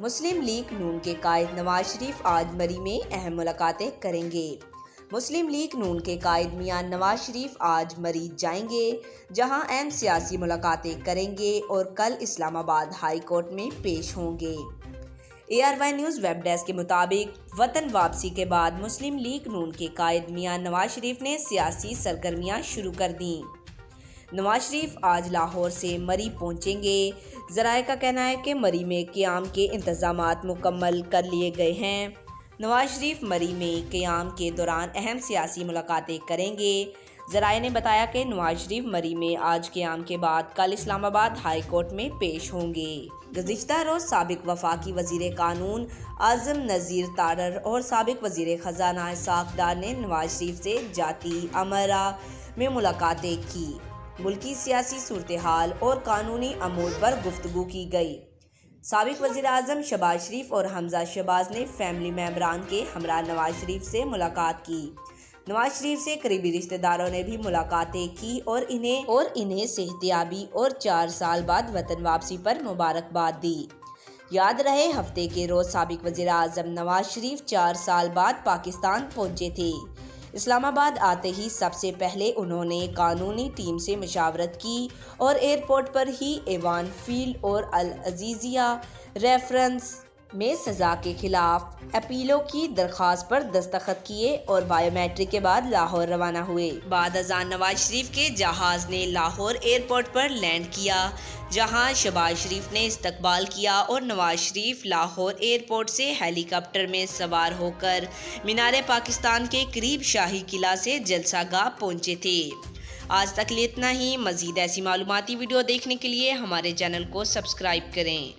मुस्लिम league नून के कायद नवाज शरीफ आज मरी में अहम मुलाकातें करेंगे। मुस्लिम लीग नून के कायद मियां नवाज शरीफ आज मरी जाएंगे, जहां अहम सियासी मुलाकातें करेंगे और कल इस्लामाबाद हाई कोर्ट में पेश होंगे। ARY न्यूज़ वेब डेस्क के मुताबिक वतन वापसी के बाद मुस्लिम लीग नून के कायद मियां नवाज शरीफ ने सियासी सरगर्मियां शुरू कर दी। नवाज शरीफ आज लाहौर से मरी पहुंचेंगे। ज़राए का कहना है कि मरी में क़याम के इंतज़ामात मुकम्मल कर लिए गए हैं। नवाज शरीफ मरी में क़याम के दौरान अहम सियासी मुलाकातें करेंगे। ज़राए ने बताया कि नवाज शरीफ मरी में आज क़याम के बाद कल इस्लामाबाद हाई कोर्ट में पेश होंगे। गुज़िश्ता रोज़ साबिक वफाकी वज़ीर कानून आज़म नज़ीर तारर और साबिक वज़ीर ख़जाना इसाक़ डार ने नवाज शरीफ से जाती अमरा में मुलाकातें की। मुल्की सियासी सूरत हाल और कानूनी अमूर पर गुफ्तगू की गई। साबिक वज़ीर आज़म शहबाज शरीफ और हमजा शहबाज ने फैमिली मेंबरान के हमरा नवाज शरीफ से मुलाकात की। नवाज शरीफ से करीबी रिश्तेदारों ने भी मुलाकातें की और इन्हें सेहतियाबी और 4 साल बाद वतन वापसी पर मुबारकबाद दी। याद रहे, हफ्ते के रोज़ साबिक वज़ीर आज़म नवाज शरीफ 4 साल बाद पाकिस्तान पहुंचे थे। इस्लामाबाद आते ही सबसे पहले उन्होंने कानूनी टीम से मशावरत की और एयरपोर्ट पर ही एवान फील्ड और अल अजीज़िया रेफरेंस में सज़ा के खिलाफ अपीलों की दरख्वास्त पर दस्तखत किए और बायोमेट्रिक के बाद लाहौर रवाना हुए। बाद अज़ान नवाज शरीफ के जहाज़ ने लाहौर एयरपोर्ट पर लैंड किया, जहां शहबाज शरीफ ने इस्तकबाल किया और नवाज शरीफ लाहौर एयरपोर्ट से हेलीकॉप्टर में सवार होकर मीनार पाकिस्तान के करीब शाही किला से जलसागाह पहुंचे थे। आज तक लिए इतना ही। मज़ीद ऐसी मालूमाती वीडियो देखने के लिए हमारे चैनल को सब्सक्राइब करें।